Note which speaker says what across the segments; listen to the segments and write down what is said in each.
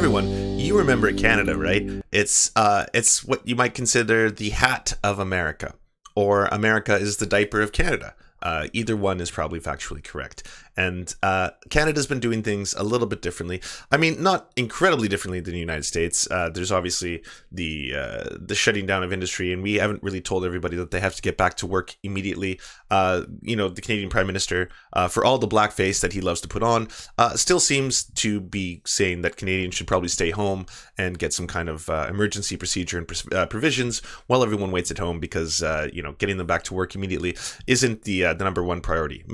Speaker 1: everyone, you remember Canada, right? It's what you might consider the hat of America, or America is the diaper of Canada. Either one is probably factually correct. And Canada's been doing things a little bit differently. I mean, not incredibly differently than the United States. There's obviously the shutting down of industry, and we haven't really told everybody that they have to get back to work immediately. The Canadian Prime Minister, for all the blackface that he loves to put on, still seems to be saying that Canadians should probably stay home and get some kind of emergency procedure and provisions while everyone waits at home, because getting them back to work immediately isn't the number one priority.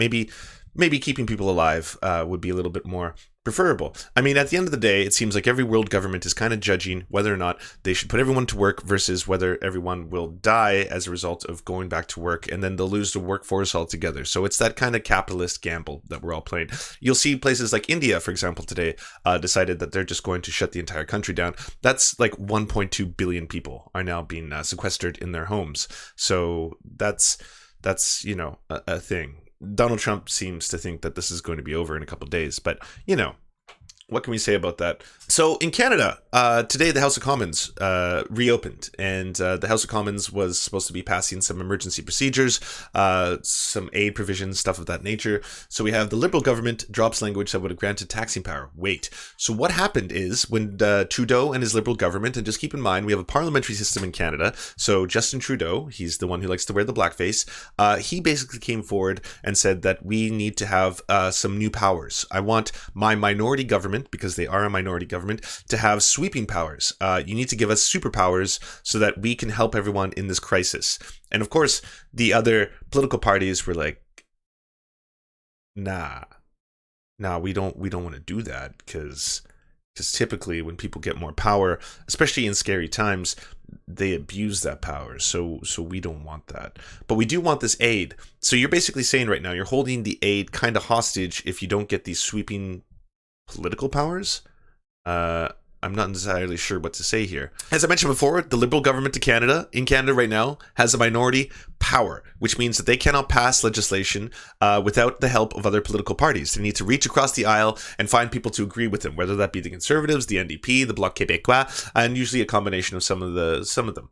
Speaker 1: Maybe keeping people alive would be a little bit more preferable. I mean, at the end of the day, it seems like every world government is kind of judging whether or not they should put everyone to work versus whether everyone will die as a result of going back to work, and then they'll lose the workforce altogether. So it's that kind of capitalist gamble that we're all playing. You'll see places like India, for example, today decided that they're just going to shut the entire country down. That's like 1.2 billion people are now being sequestered in their homes. So that's a thing. Donald Trump seems to think that this is going to be over in a couple of days, but what can we say about that? So in Canada, today the House of Commons reopened, and the House of Commons was supposed to be passing some emergency procedures, some aid provisions, stuff of that nature. So we have the Liberal government drops language that would have granted taxing power. Wait, so what happened is when Trudeau and his Liberal government, and just keep in mind we have a parliamentary system in Canada, so Justin Trudeau, he's the one who likes to wear the blackface, he basically came forward and said that we need to have some new powers. I want my minority government, because they are a minority government, to have sweeping powers. You need to give us superpowers so that we can help everyone in this crisis. And of course, the other political parties were like, nah, we don't want to do that, because typically when people get more power, especially in scary times, they abuse that power. So we don't want that. But we do want this aid. So you're basically saying right now, you're holding the aid kind of hostage if you don't get these sweeping political powers. I'm not entirely sure what to say here. As I mentioned before, the Liberal government in Canada right now has a minority power, which means that they cannot pass legislation without the help of other political parties. They need to reach across the aisle and find people to agree with them, whether that be the Conservatives, the NDP, the Bloc Québécois, and usually a combination of some of them.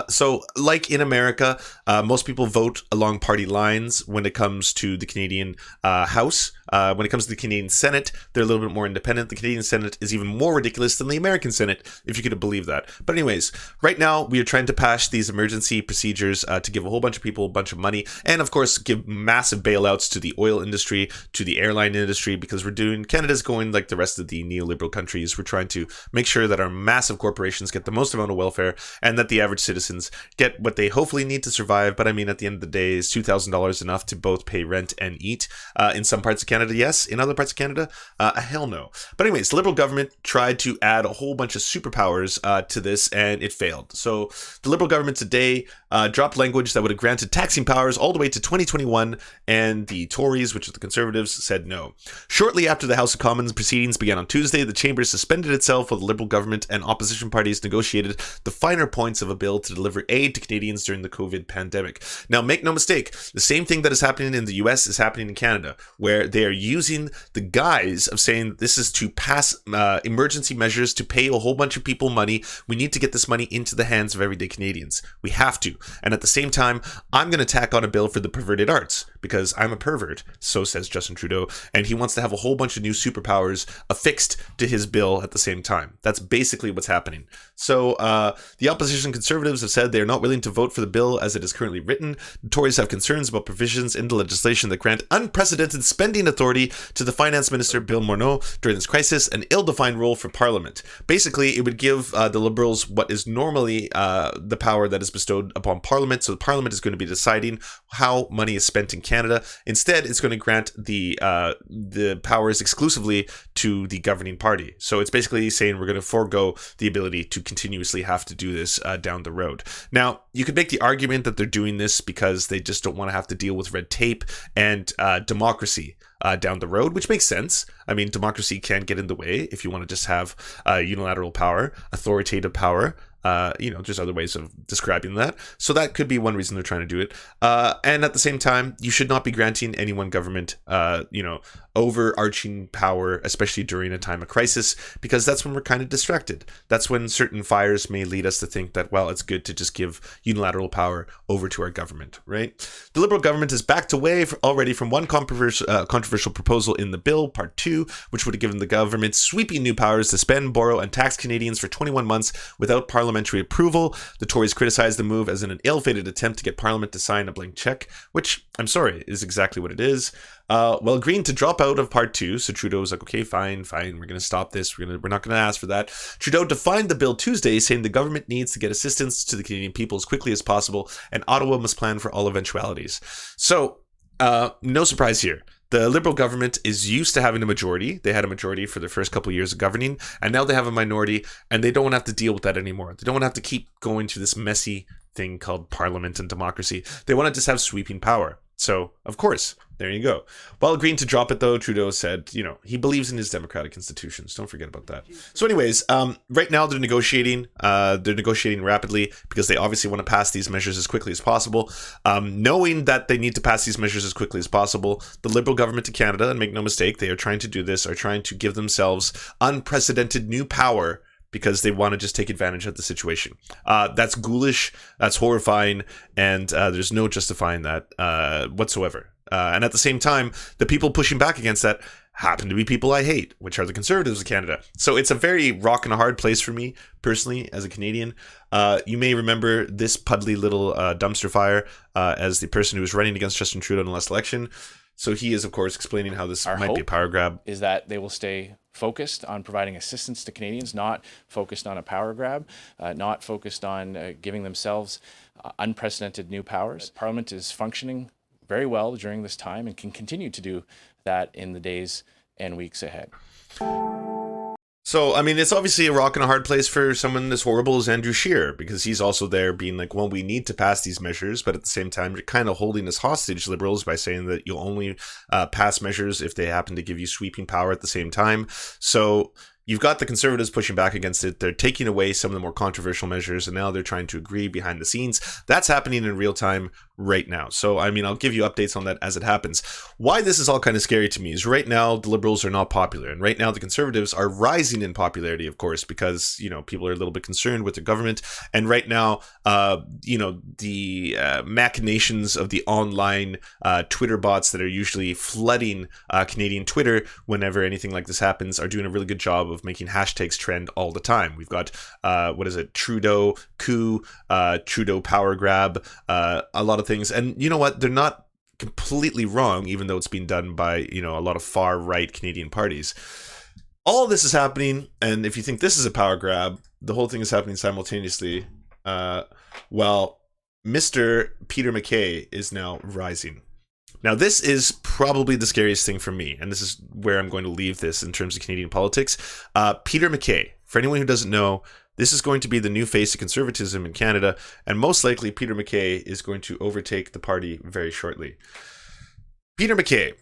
Speaker 1: So like in America, most people vote along party lines when it comes to the Canadian House. When it comes to the Canadian Senate, they're a little bit more independent. The Canadian Senate is even more ridiculous than the American Senate, if you could believe that. But anyways, right now we are trying to pass these emergency procedures to give a whole bunch of people a bunch of money, and of course give massive bailouts to the oil industry, to the airline industry, because Canada's going like the rest of the neoliberal countries. We're trying to make sure that our massive corporations get the most amount of welfare, and that the average citizens get what they hopefully need to survive. But I mean, at the end of the day, is $2,000 enough to both pay rent and eat? In some parts of Canada, yes. In other parts of Canada, hell no. But anyways, the Liberal government tried to add a whole bunch of superpowers to this, and it failed. So the Liberal government today dropped language that would have granted taxing powers all the way to 2021, and the Tories, which are the Conservatives, said no. Shortly after the House of Commons proceedings began on Tuesday, the chamber suspended itself while the Liberal government and opposition parties negotiated the finer points of a bill to deliver aid to Canadians during the COVID pandemic. Now, make no mistake, the same thing that is happening in the US is happening in Canada, where they are using the guise of saying this is to pass emergency measures to pay a whole bunch of people money. We need to get this money into the hands of everyday Canadians. We have to. And at the same time, I'm going to tack on a bill for the perverted arts, because I'm a pervert, so says Justin Trudeau, and he wants to have a whole bunch of new superpowers affixed to his bill at the same time. That's basically what's happening. So the opposition Conservatives have said they are not willing to vote for the bill as it is currently written. The Tories have concerns about provisions in the legislation that grant unprecedented spending authority to the Finance Minister Bill Morneau during this crisis, an ill-defined role for Parliament. Basically, it would give the Liberals what is normally the power that is bestowed upon Parliament. So the Parliament is going to be deciding how money is spent in Canada. Instead, it's going to grant the powers exclusively to the governing party. So it's basically saying we're going to forego the ability to continuously have to do this down the road. Now, you could make the argument that they're doing this because they just don't want to have to deal with red tape and democracy down the road, which makes sense. I mean, democracy can get in the way if you want to just have unilateral power, authoritative power. There's other ways of describing that. So that could be one reason they're trying to do it. And at the same time, you should not be granting any one government, overarching power, especially during a time of crisis, because that's when we're kind of distracted. That's when certain fires may lead us to think that, well, it's good to just give unilateral power over to our government, right? The Liberal government has backed away already from one controversial proposal in the bill, Part 2, which would have given the government sweeping new powers to spend, borrow, and tax Canadians for 21 months without parliamentary approval. The Tories criticized the move as an ill-fated attempt to get Parliament to sign a blank check, which, I'm sorry, is exactly what it is. Well, agreeing to drop out of Part 2, so Trudeau was like, okay, fine, we're going to stop this, we're not going to ask for that. Trudeau defined the bill Tuesday, saying the government needs to get assistance to the Canadian people as quickly as possible, and Ottawa must plan for all eventualities. So, no surprise here. The Liberal government is used to having a majority. They had a majority for their first couple of years of governing, and now they have a minority, and they don't want to have to deal with that anymore. They don't want to have to keep going through this messy thing called parliament and democracy. They want to just have sweeping power. So, of course, there you go. While agreeing to drop it, though, Trudeau said, he believes in his democratic institutions. Don't forget about that. So anyways, right now they're negotiating. They're negotiating rapidly because they obviously want to pass these measures as quickly as possible. Knowing that they need to pass these measures as quickly as possible, the Liberal government of Canada, and make no mistake, they are trying to do this, are trying to give themselves unprecedented new power because they want to just take advantage of the situation. That's ghoulish, that's horrifying, and there's no justifying that whatsoever. And at the same time, the people pushing back against that happen to be people I hate, which are the Conservatives of Canada. So it's a very rock and a hard place for me, personally, as a Canadian. You may remember this puddly little dumpster fire as the person who was running against Justin Trudeau in the last election. So he is, of course, explaining how this might be a power grab.
Speaker 2: Is that they will stay focused on providing assistance to Canadians, not focused on a power grab, not focused on giving themselves unprecedented new powers. Parliament is functioning very well during this time and can continue to do that in the days and weeks ahead.
Speaker 1: So, I mean, it's obviously a rock and a hard place for someone as horrible as Andrew Scheer, because he's also there being like, well, we need to pass these measures, but at the same time, you're kind of holding us hostage, Liberals, by saying that you'll only pass measures if they happen to give you sweeping power at the same time. So you've got the Conservatives pushing back against it. They're taking away some of the more controversial measures, and now they're trying to agree behind the scenes. That's happening in real time right now. So, I mean, I'll give you updates on that as it happens. Why this is all kind of scary to me is right now, the Liberals are not popular. And right now, the Conservatives are rising in popularity, of course, because, people are a little bit concerned with the government. And right now, the machinations of the online Twitter bots that are usually flooding Canadian Twitter whenever anything like this happens are doing a really good job of making hashtags trend all the time. We've got, Trudeau, Coup, Trudeau power grab, a lot of things. And you know what? They're not completely wrong, even though it's being done by, a lot of far-right Canadian parties. All this is happening, and if you think this is a power grab, the whole thing is happening simultaneously. Mr. Peter MacKay is now rising. Now, this is probably the scariest thing for me, and this is where I'm going to leave this in terms of Canadian politics. Peter MacKay, for anyone who doesn't know, this is going to be the new face of conservatism in Canada, and most likely Peter MacKay is going to overtake the party very shortly. Peter MacKay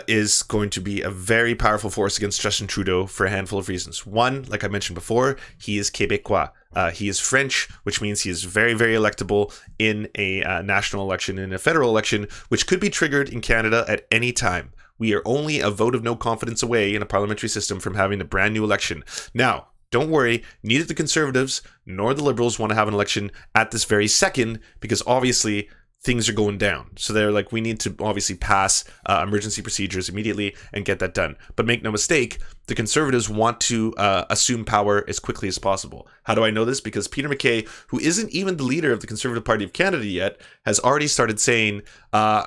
Speaker 1: is going to be a very powerful force against Justin Trudeau for a handful of reasons. One, like I mentioned before, he is Québécois. He is French, which means he is very, very electable in a national election, in a federal election, which could be triggered in Canada at any time. We are only a vote of no confidence away in a parliamentary system from having a brand new election. Now, don't worry, neither the Conservatives nor the Liberals want to have an election at this very second, because obviously things are going down. So they're like, we need to obviously pass emergency procedures immediately and get that done. But make no mistake, the Conservatives want to assume power as quickly as possible. How do I know this? Because Peter MacKay, who isn't even the leader of the Conservative Party of Canada yet, has already started saying,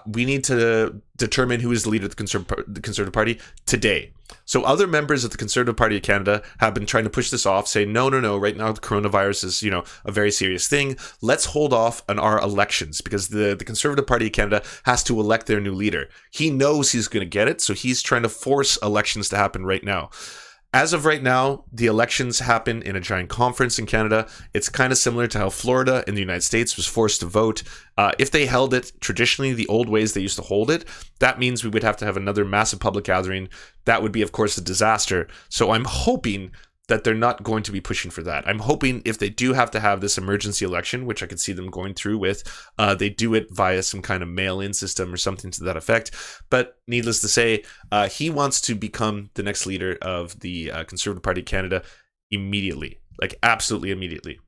Speaker 1: we need to determine who is the leader of the Conservative Party today. So other members of the Conservative Party of Canada have been trying to push this off, saying, no, right now the coronavirus is, a very serious thing. Let's hold off on our elections, because the Conservative Party of Canada has to elect their new leader. He knows he's going to get it, so he's trying to force elections to happen right now. As of right now, the elections happen in a giant conference in Canada. It's kind of similar to how Florida in the United States was forced to vote. If they held it traditionally, the old ways they used to hold it, that means we would have to have another massive public gathering. That would be, of course, a disaster. So I'm hoping that they're not going to be pushing for that. I'm hoping if they do have to have this emergency election, which I could see them going through with, they do it via some kind of mail-in system or something to that effect. But needless to say, he wants to become the next leader of the Conservative Party of Canada immediately, like absolutely immediately.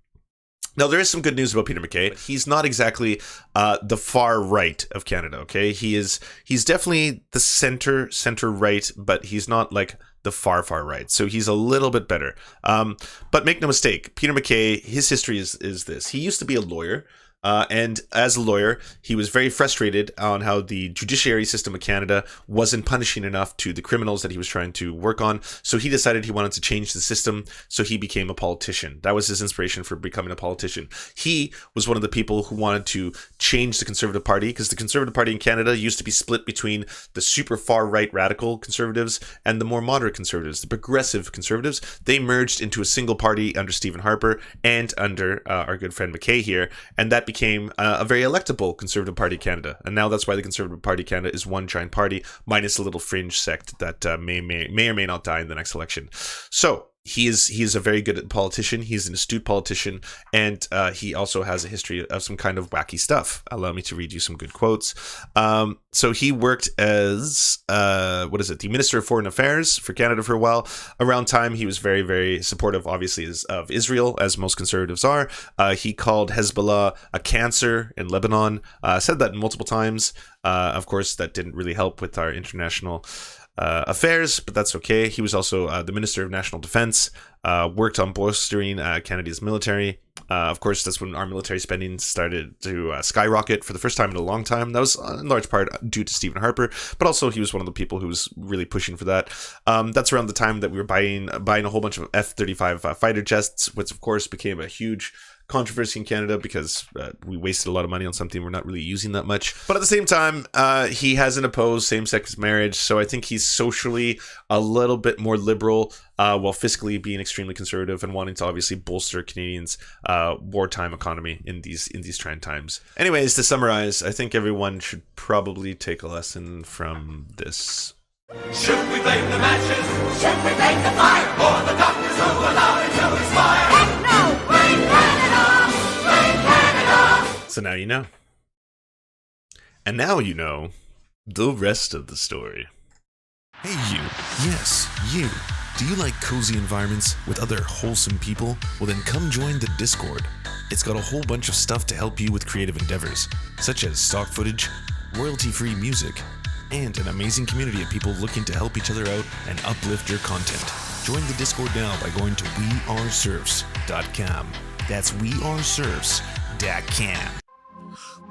Speaker 1: Now, there is some good news about Peter MacKay. He's not exactly the far right of Canada, okay? He's definitely the center right, but he's not like the far right. So he's a little bit better. But make no mistake, Peter MacKay, his history is this. He used to be a lawyer. And as a lawyer, he was very frustrated on how the judiciary system of Canada wasn't punishing enough to the criminals that he was trying to work on. So he decided he wanted to change the system. So he became a politician. That was his inspiration for becoming a politician. He was one of the people who wanted to change the Conservative Party, because the Conservative Party in Canada used to be split between the super far right radical Conservatives and the more moderate Conservatives, the progressive Conservatives. They merged into a single party under Stephen Harper and under our good friend MacKay here. And that became a very electable Conservative Party Canada, and now that's why the Conservative Party Canada is one giant party minus a little fringe sect that may or may not die in the next election. So he is a very good politician. He's an astute politician, and he also has a history of some kind of wacky stuff. Allow me to read you some good quotes. So he worked as the Minister of Foreign Affairs for Canada for a while. Around time, he was very, very supportive, obviously, of Israel, as most conservatives are. He called Hezbollah a cancer in Lebanon. Said that multiple times. Of course, that didn't really help with our international affairs, but that's okay. He was also the Minister of National Defense, worked on bolstering Canada's military. Of course, that's when our military spending started to skyrocket for the first time in a long time. That was in large part due to Stephen Harper, but also he was one of the people who was really pushing for that. That's around the time that we were buying a whole bunch of F-35 fighter jets, which of course became a huge controversy in Canada because we wasted a lot of money on something we're not really using that much. But at the same time, he hasn't opposed same-sex marriage, so I think he's socially a little bit more liberal, while fiscally being extremely conservative and wanting to obviously bolster Canadians' wartime economy in these trying times. Anyways, to summarize, I think everyone should probably take a lesson from this.
Speaker 3: Should we blame the matches? Should we blame the fire? Or the doctors who allowed it to expire? Heck no! Blame Canada! Blame Canada!
Speaker 1: So now you know. And now you know the rest of the story. Hey you. Yes, you. Do you like cozy environments with other wholesome people? Well then come join the Discord. It's got a whole bunch of stuff to help you with creative endeavors, such as stock footage, royalty-free music, and an amazing community of people looking to help each other out and uplift your content. Join the Discord now by going to weareserfs.com. That's weareserfs.com.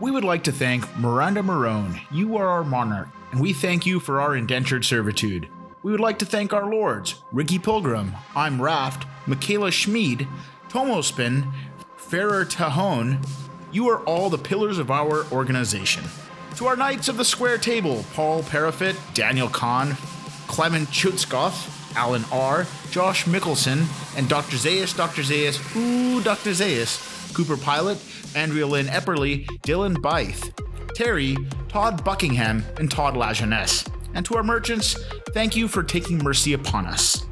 Speaker 4: We would like to thank Miranda Marone. You are our monarch, and we thank you for our indentured servitude. We would like to thank our lords, Ricky Pilgrim, I'm Raft, Michaela Schmid, Tomospin, Ferrer Tajon. You are all the pillars of our organization. To our Knights of the Square Table, Paul Parafit, Daniel Kahn, Clement Chutskoth, Alan R., Josh Mickelson, and Dr. Zayas, Cooper Pilot, Andrea Lynn Epperly, Dylan Bythe, Terry, Todd Buckingham, and Todd Lajeunesse. And to our merchants, thank you for taking mercy upon us.